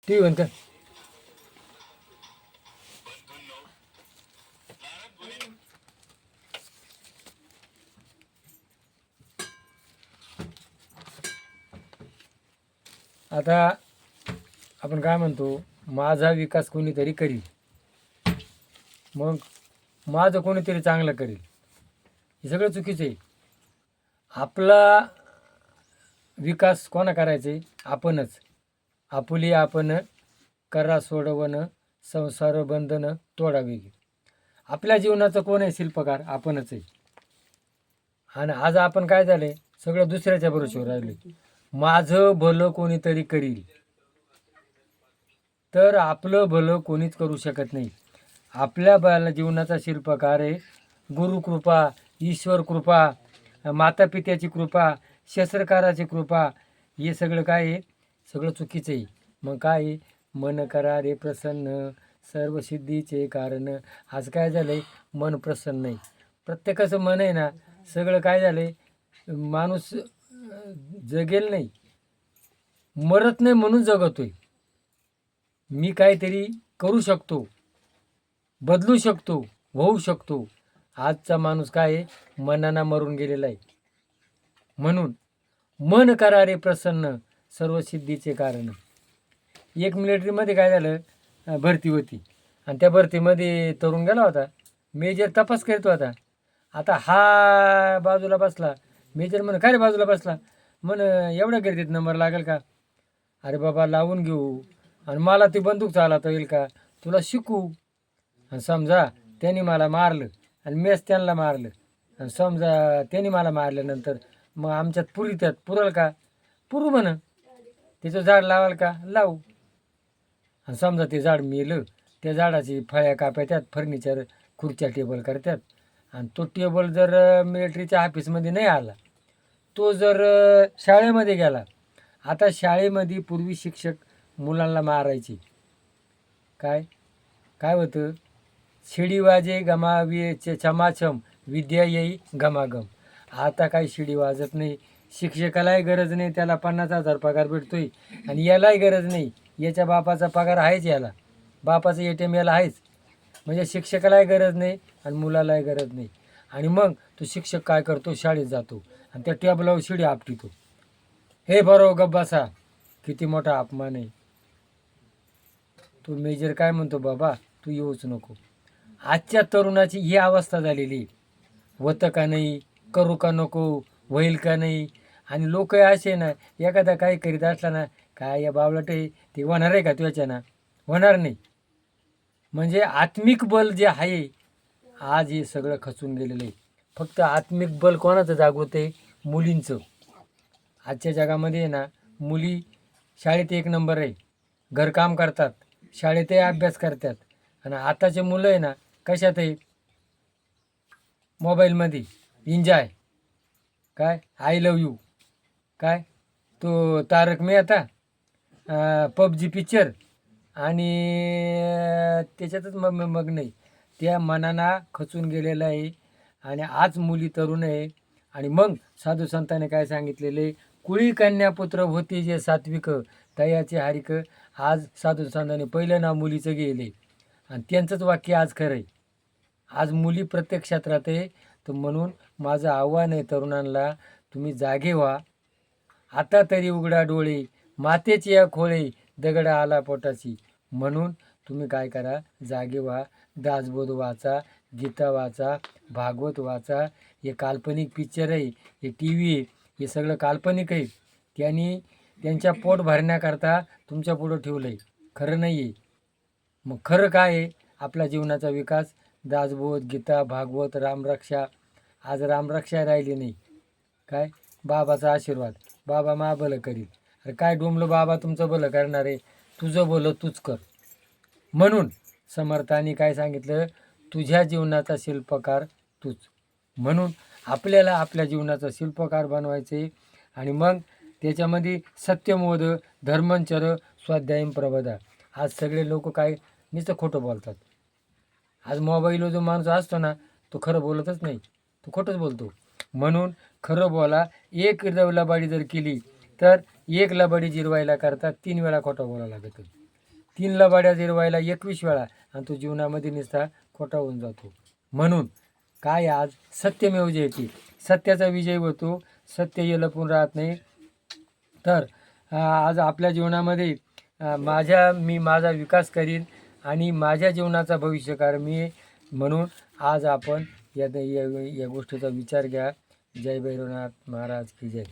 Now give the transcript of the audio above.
T V बंद कर. आता आपण काय म्हणतो, माझा विकास कोणीतरी करील, मग माझं कोणीतरी चांगलं करेल, हे सगळं चुकीचं आहे. आपला विकास कोणा करायचे? आपणच. आपुली आपण करा सोडवण, संसार बंधन तोडावे. आपल्या जीवनाचं कोण आहे शिल्पकार? आपणच आहे. आणि आज आपण काय झाले, सगळं दुसऱ्याच्या भरोश्यावर राहिले. माझं भलं कोणीतरी करील, तर आपलं भलं कोणीच करू शकत नाही. आपल्या जीवनाचा शिल्पकार आहे गुरुकृपा, ईश्वर कृपा, माता पित्याची कृपा, शस्त्रकाराची कृपा. हे सगळं काय आहे? सगळं चुकीचं आहे. मग काय आहे? मन करा रे प्रसन्न, सर्व सिद्धीचे कारण. आज काय झालं आहे? मन प्रसन्न नाही. प्रत्येकाचं मन आहे ना, सगळं काय झालं आहे, माणूस जगेल नाही, मरत नाही म्हणून जगतोय. मी काहीतरी करू शकतो, बदलू शकतो, होऊ शकतो. आजचा माणूस काय आहे? मनानं मरून गेलेला आहे. म्हणून मन करा रे प्रसन्न, सर्व सिद्धीचे कारण. एक मिलिटरीमध्ये काय झालं, भरती होती आणि त्या भरतीमध्ये तरुण गेला होता. मेजर तपास करतो होता. आता हा बाजूला बसला. मेजर म्हण, काय रे बाजूला बसला? म्हण, एवढ्या गर्दीत नंबर लागेल का? अरे बाबा लावून घेऊ, आणि मला ती बंदूक चालवता येईल का? तुला शिकू. आणि समजा त्यांनी मला मारलं आणि मीच त्यांना मारलं, आणि समजा त्यांनी मला मारल्यानंतर मग आमच्यात पुरीत्यात पुरल का? पुरू म्हण. तिचं झाड लावाल का? लावू. आणि समजा ते झाड मेलं, त्या झाडाची फळ्या कापायच्यात, फर्निचर खुर्च्या टेबल करतात. आणि तो टेबल जर मिलिटरीच्या ऑफिसमध्ये नाही आला, तो जर शाळेमध्ये गेला. आता शाळेमध्ये पूर्वी शिक्षक मुलांना मारायचे. काय काय होतं? शिडी वाजे गमावी छमाछम, विद्या येई घमाघम. आता काही शिडी वाजत नाही. शिक्षकालाही गरज नाही, त्याला 50,000 पगार भेटतोय. आणि यालाही गरज नाही, याच्या बापाचा पगार आहेच, याला बापाचं ATM याला आहेच. म्हणजे शिक्षकालाही गरज नाही आणि मुलालाही गरज नाही. आणि मग तो शिक्षक काय करतो? शाळेत जातो आणि त्या टेबलावर शिडी आपटितो. हे बरोबर गप बसा. किती मोठा अपमान आहे. तो मेजर काय म्हणतो, बाबा तू येऊच नको. आजच्या तरुणाची ही अवस्था झालेली. होतं का नाही, करू का नको, होईल का नाही. आणि लोक असे ना, एखादा काही करीत असला ना, काय या बावळट आहे, ते होणार आहे का तुझ्या ना? होणार नाही. म्हणजे आत्मिक बल जे आहे, आज हे सगळं खचून गेलेलं आहे. फक्त आत्मिक बल कोणाचं जागवत आहे? मुलींचं. आजच्या जगामध्ये आहे ना, मुली शाळेत एक नंबर आहे, घरकाम करतात, शाळेतही अभ्यास करतात. आणि आताचे मुलं आहे ना, कशात आहे? मोबाईलमध्ये एन्जॉय. काय आय लव यू, काय तो तारक मेहता, PUBG पिक्चर, आणि त्याच्यातच मग नाही. त्या मनाला खचून गेलेलं आहे. आणि आज मुली तरुण आहे. आणि मग साधू संतांनी काय सांगितलेले? कुळी कन्यापुत्र होते जे सात्विक, दयाचे हारिक. आज साधू संतांनी पहिलं नाव मुलीचं गेले, आणि त्यांचंच वाक्य आज खरं आहे. आज मुली प्रत्येक क्षेत्रात आहे. तर म्हणून माझं आव्हान आहे तरुणांना, तुम्ही जागे व्हा. आता तरी उघडा डोळे, मातेची या खोळे, दगड आला पोटाची. म्हणून तुम्ही काय करा? जागे व्हा. दासबोध वाचा, गीता वाचा, भागवत वाचा. हे काल्पनिक पिक्चर आहे, हे TV आहे, हे सगळं काल्पनिक आहे. त्यांनी त्यांच्या पोट भरण्याकरता तुमच्या पुढं ठेवलं आहे, खरं नाही आहे. मग खरं काय आहे? आपल्या जीवनाचा विकास. दासबोध, गीता, भागवत, रामरक्षा. आज रामरक्षा राहिली नाही. काय? बाबाचा आशीर्वाद, बाबा मा भलं करील. अरे काय डोमलं बाबा तुमचं भलं करणार आहे? तुझं भलं तूच कर. म्हणून समर्थांनी काय सांगितलं? तुझ्या जीवनाचा शिल्पकार तूच. म्हणून आपल्याला आपल्या जीवनाचा शिल्पकार बनवायचे. आणि मग त्याच्यामध्ये सत्यमोद, धर्मचर, स्वाध्यायम प्रबोधा. आज सगळे लोक काय नुसतं खोटं बोलतात. आज मोबाईलवर जो माणूस असतो ना, तो खरं बोलतच नाही, तो खोटंच बोलतो. म्हणून खरं बोला. एक लबाडी जर केली तर एक लबाडी जिरवायला करता 3 वेळा खोटं बोलावं लागतं. 3 लबाड्या जिरवायला 21 वेळा आणि तो जीवनामध्ये नुसता खोटा होऊन जातो. म्हणून काय आज सत्यमेव जयते, सत्याचा विजय होतो, सत्य हे लपून राहत नाही. तर आज आपल्या जीवनामध्ये मी माझा विकास करीन आणि माझ्या जीवनाचा भविष्यकार मी, म्हणून आज आपण या गोष्टीचा विचार घ्या. जय भैरवनाथ महाराज की जय.